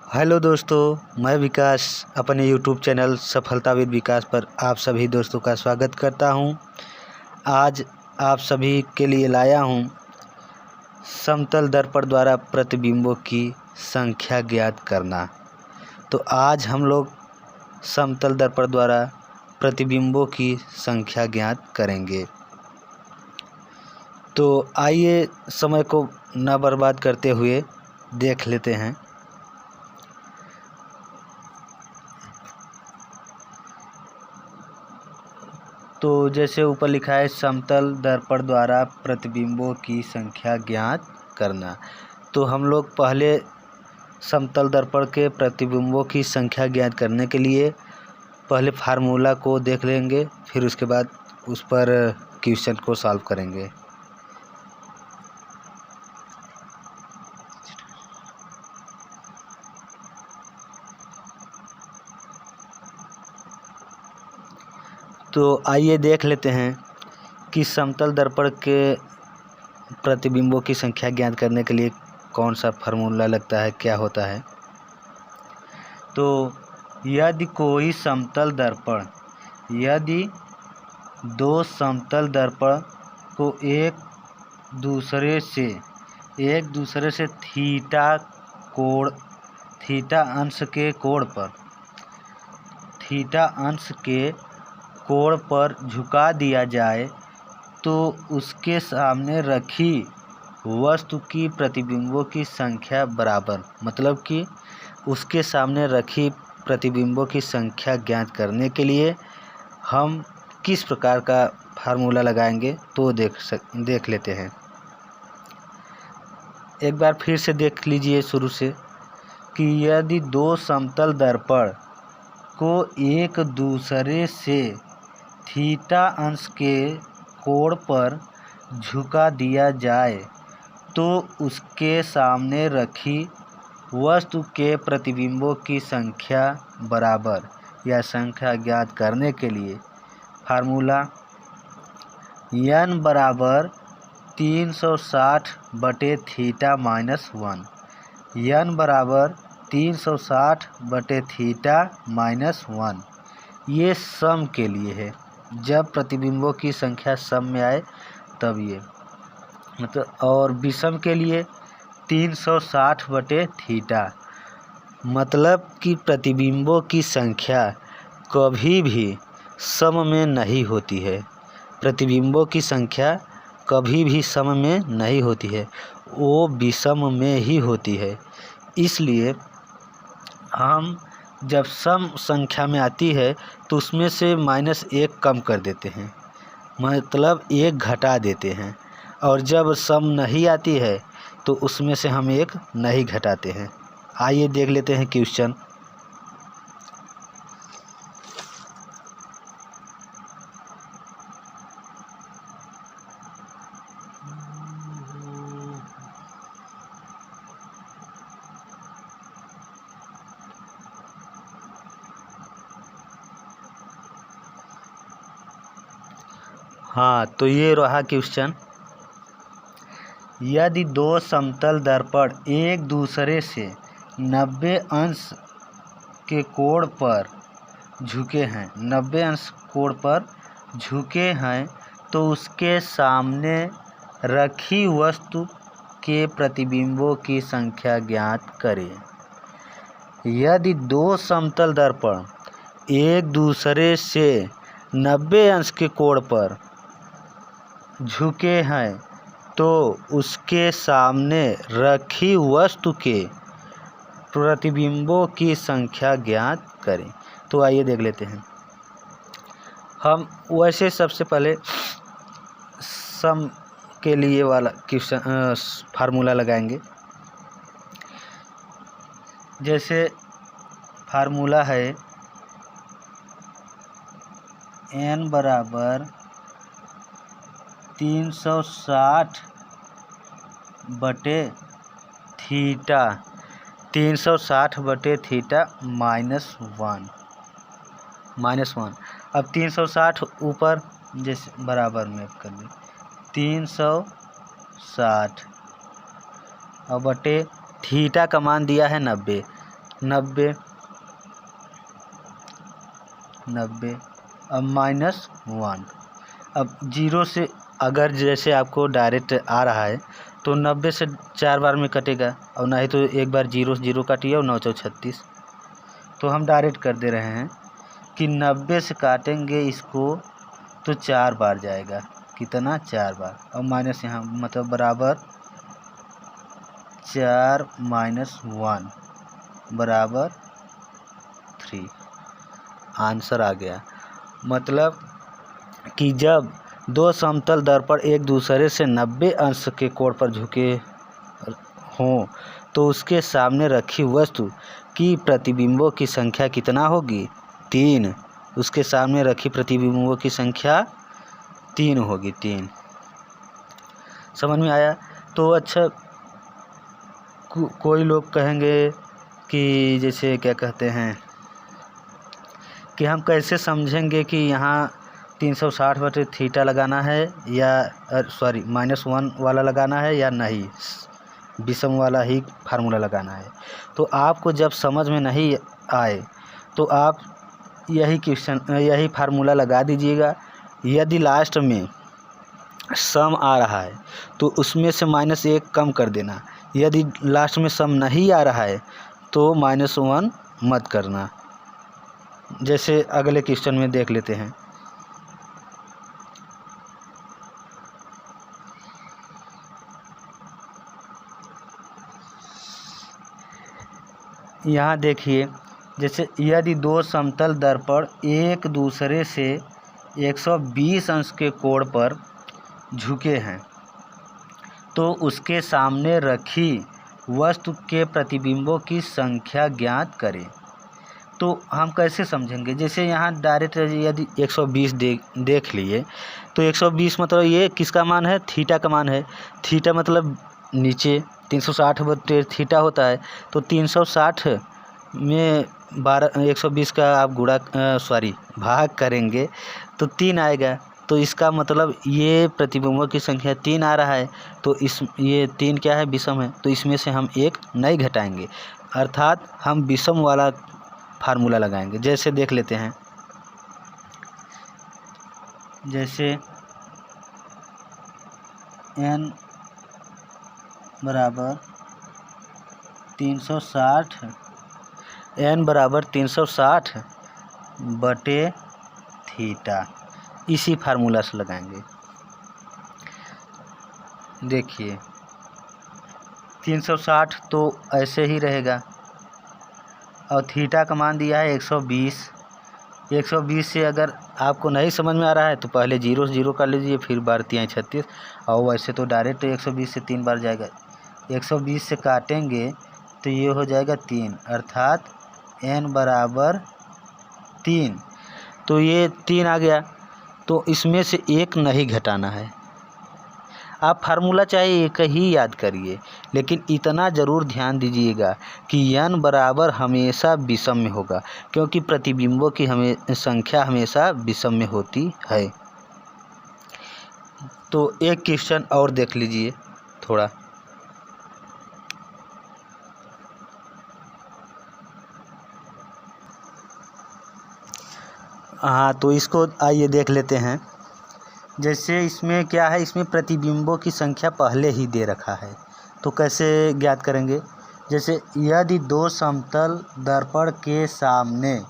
Hello दोस्तों, मैं विकास अपने यूट्यूब चैनल सफलता विद विकास पर आप सभी दोस्तों का स्वागत करता हूं। आज आप सभी के लिए लाया हूं समतल दर्पण द्वारा प्रतिबिंबों की संख्या ज्ञात करना। तो आज हम लोग समतल दर्पण द्वारा प्रतिबिंबों की संख्या ज्ञात करेंगे। तो आइए समय को न बर्बाद करते हुए देख लेते हैं। तो जैसे ऊपर लिखा है समतल दर्पण द्वारा प्रतिबिंबों की संख्या ज्ञात करना। तो हम लोग पहले समतल दर्पण के प्रतिबिंबों की संख्या ज्ञात करने के लिए पहले फार्मूला को देख लेंगे, फिर उसके बाद उस पर क्वेश्चन को सॉल्व करेंगे। तो आइए देख लेते हैं कि समतल दर्पण के प्रतिबिंबों की संख्या ज्ञात करने के लिए कौन सा फार्मूला लगता है, क्या होता है। तो यदि कोई समतल दर्पण यदि दो समतल दर्पण को एक दूसरे से थीटा अंश के कोण पर झुका दिया जाए तो उसके सामने रखी वस्तु की प्रतिबिंबों की संख्या बराबर, मतलब कि उसके सामने रखी प्रतिबिंबों की संख्या ज्ञात करने के लिए हम किस प्रकार का फार्मूला लगाएंगे तो देख लेते हैं। एक बार फिर से देख लीजिए शुरू से कि यदि दो समतल दर्पण को एक दूसरे से थीटा अंश के कोण पर झुका दिया जाए तो उसके सामने रखी वस्तु के प्रतिबिंबों की संख्या बराबर। यह संख्या ज्ञात करने के लिए फार्मूला n बराबर 360/थीटा माइनस 1, n बराबर 360/थीटा माइनस 1। ये सम के लिए है, जब प्रतिबिंबों की संख्या सम में आए तब ये मतलब, और विषम के लिए 360/थीटा, मतलब कि प्रतिबिंबों की संख्या कभी भी सम में नहीं होती है। प्रतिबिंबों की संख्या कभी भी सम में नहीं होती है, वो विषम में ही होती है। इसलिए हम जब सम संख्या में आती है तो उसमें से -1 कम कर देते हैं, मतलब 1 घटा देते हैं, और जब सम नहीं आती है तो उसमें से हम 1 नहीं घटाते हैं। आइए देख लेते हैं क्वेश्चन। हाँ, तो ये रहा क्वेश्चन। यदि दो समतल दर्पण एक दूसरे से 90 अंश के कोण पर झुके हैं तो उसके सामने रखी वस्तु के प्रतिबिंबों की संख्या ज्ञात करें। यदि दो समतल दर्पण एक दूसरे से 90 अंश के कोण पर झुके हैं तो उसके सामने रखी वस्तु के प्रतिबिंबों की संख्या ज्ञात करें। तो आइए देख लेते हैं। हम वैसे सबसे पहले सम के लिए वाला क्वेश्चन फार्मूला लगाएंगे। जैसे फार्मूला है n बराबर 360/थीटा माइनस 1। अब 360 ऊपर जैसे बराबर में कर दें, 360 और बटे थीटा का मान दिया है 90। 90 अब -1। अब 0 से अगर जैसे आपको डायरेक्ट आ रहा है तो 90 से 4 बार में कटेगा, और नहीं तो एक बार 0 से 0 काटिए और 9 चौ 36। तो हम डायरेक्ट कर दे रहे हैं कि 90 से काटेंगे इसको तो 4 बार जाएगा। कितना? 4 बार। और माइनस यहाँ मतलब बराबर 4 - 1 बराबर 3। आंसर आ गया। मतलब कि जब दो समतल दर्पण एक दूसरे से 90 अंश के कोण पर झुके हों तो उसके सामने रखी वस्तु की प्रतिबिंबों की संख्या कितना होगी? 3। उसके सामने रखी प्रतिबिंबों की संख्या 3 होगी। 3 समझ में आया? तो अच्छा, कोई लोग कहेंगे कि जैसे क्या कहते हैं कि हम कैसे समझेंगे कि यहाँ 360/θ लगाना है या -1 वाला लगाना है या नहीं, विषम वाला ही फार्मूला लगाना है। तो आपको जब समझ में नहीं आए तो आप यही फार्मूला लगा दीजिएगा। यदि लास्ट में सम आ रहा है तो उसमें से -1 कम कर देना। यदि लास्ट में सम नहीं आ रहा है तो -1 मत करना। जैसे अगले क्वेश्चन में देख लेते हैं। यहाँ देखिए, जैसे यदि दो समतल दर्पण एक दूसरे से 120 अंश के कोण पर झुके हैं तो उसके सामने रखी वस्तु के प्रतिबिंबों की संख्या ज्ञात करें। तो हम कैसे समझेंगे? जैसे यहाँ डायरेक्ट यदि 120 देख लिए तो 120 मतलब ये किसका मान है? थीटा का मान है। थीटा मतलब नीचे 360/θ होता है। तो 360 में 120 का आप भाग करेंगे तो 3 आएगा। तो इसका मतलब ये प्रतिबिंबों की संख्या 3 आ रहा है। तो ये 3 क्या है? विषम है। तो इसमें से हम 1 नहीं घटाएंगे, अर्थात हम विषम वाला फार्मूला लगाएंगे। जैसे देख लेते हैं, जैसे n बराबर 360/θ इसी फार्मूला से लगाएंगे। देखिए 360 तो ऐसे ही रहेगा और थीटा का मान दिया है 120। 120 से अगर आपको नहीं समझ में आ रहा है तो पहले 0 से 0 कर लीजिए, फिर बार 3 36, और वैसे तो डायरेक्ट 120 से 3 बार जाएगा। 120 से काटेंगे तो ये हो जाएगा 3, अर्थात n बराबर 3। तो ये 3 आ गया, तो इसमें से 1 नहीं घटाना है। आप फार्मूला चाहे एक ही याद करिए, लेकिन इतना ज़रूर ध्यान दीजिएगा कि n बराबर हमेशा विषम में होगा, क्योंकि प्रतिबिंबों की संख्या हमेशा विषम में होती है। तो एक क्वेश्चन और देख लीजिए थोड़ा। हाँ, तो इसको आइए देख लेते हैं। जैसे इसमें क्या है, इसमें प्रतिबिंबों की संख्या पहले ही दे रखा है, तो कैसे ज्ञात करेंगे? जैसे यदि दो समतल दर्पण के सामने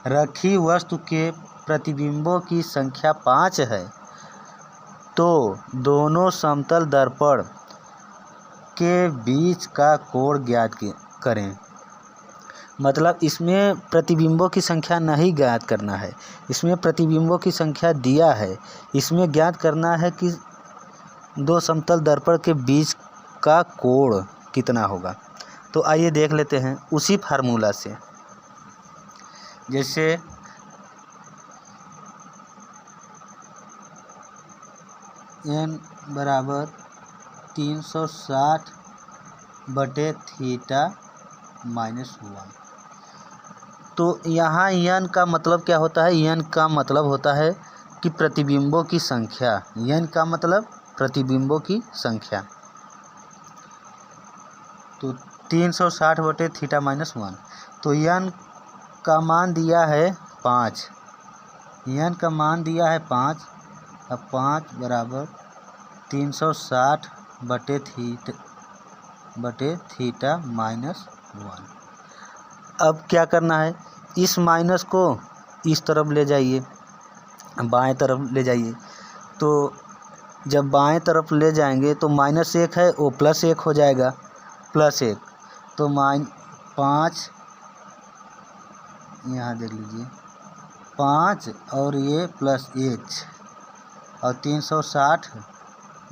रखी वस्तु के प्रतिबिंबों की संख्या 5 है तो दोनों समतल दर्पण के बीच का कोण ज्ञात करें। मतलब इसमें प्रतिबिंबों की संख्या नहीं ज्ञात करना है, इसमें प्रतिबिंबों की संख्या दिया है। इसमें ज्ञात करना है कि दो समतल दर्पण के बीच का कोण कितना होगा। तो आइए देख लेते हैं उसी फार्मूला से। जैसे n बराबर 360/θ -1। तो यहाँ n का मतलब क्या होता है? n का मतलब होता है कि प्रतिबिंबों की संख्या। n का मतलब प्रतिबिंबों की संख्या। तो 360/θ -1, तो n का मान दिया है 5, n का मान दिया है 5। अब 5 बराबर 360 बटे थीटा माइनस 1। अब क्या करना है, इस माइनस को इस तरफ ले जाइए, बाएं तरफ ले जाइए। तो जब बाएं तरफ ले जाएंगे तो -1 है वो +1 हो जाएगा, +1। तो 5 यहाँ देख लीजिए, 5 और ये +1 और 360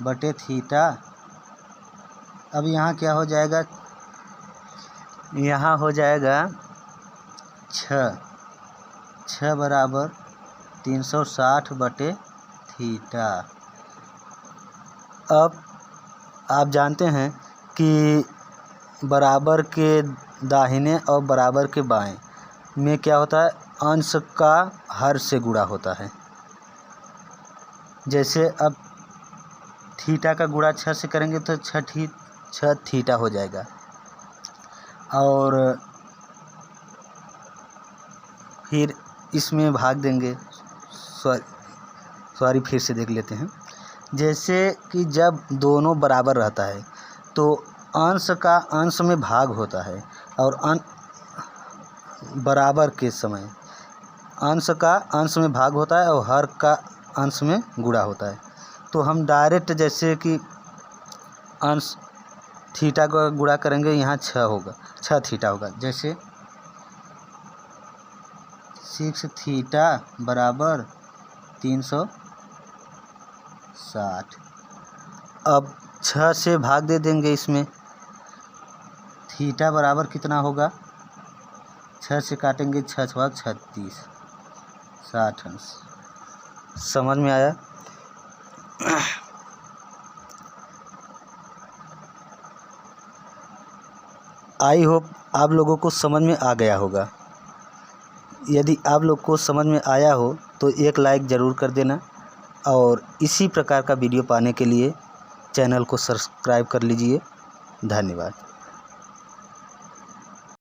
बटे थीटा। अब यहाँ क्या हो जाएगा, यहाँ हो जाएगा 6 बराबर 360 बटे थीटा। अब आप जानते हैं कि बराबर के दाहिने और बराबर के बाएं में क्या होता है, अंश का हर से गुणा होता है। जैसे अब थीटा का गुणा 6 से करेंगे तो 6 थीटा हो जाएगा। और फिर इसमें भाग देंगे, सॉरी फिर से देख लेते हैं। जैसे कि जब दोनों बराबर रहता है तो अंश का अंश में भाग होता है, और बराबर के समय अंश का अंश में भाग होता है और हर का अंश में गुणा होता है। तो हम डायरेक्ट जैसे कि अंश थीटा का गुणा करेंगे, यहाँ 6 होगा, 6 थीटा होगा। जैसे 6 थीटा बराबर 360। अब 6 से भाग दे देंगे इसमें, थीटा बराबर कितना होगा, 6 से काटेंगे 6 भाग 36, 60 अंश। समझ में आया? आई होप आप लोगों को समझ में आ गया होगा। यदि आप लोग को समझ में आया हो तो एक लाइक ज़रूर कर देना, और इसी प्रकार का वीडियो पाने के लिए चैनल को सब्सक्राइब कर लीजिए। धन्यवाद।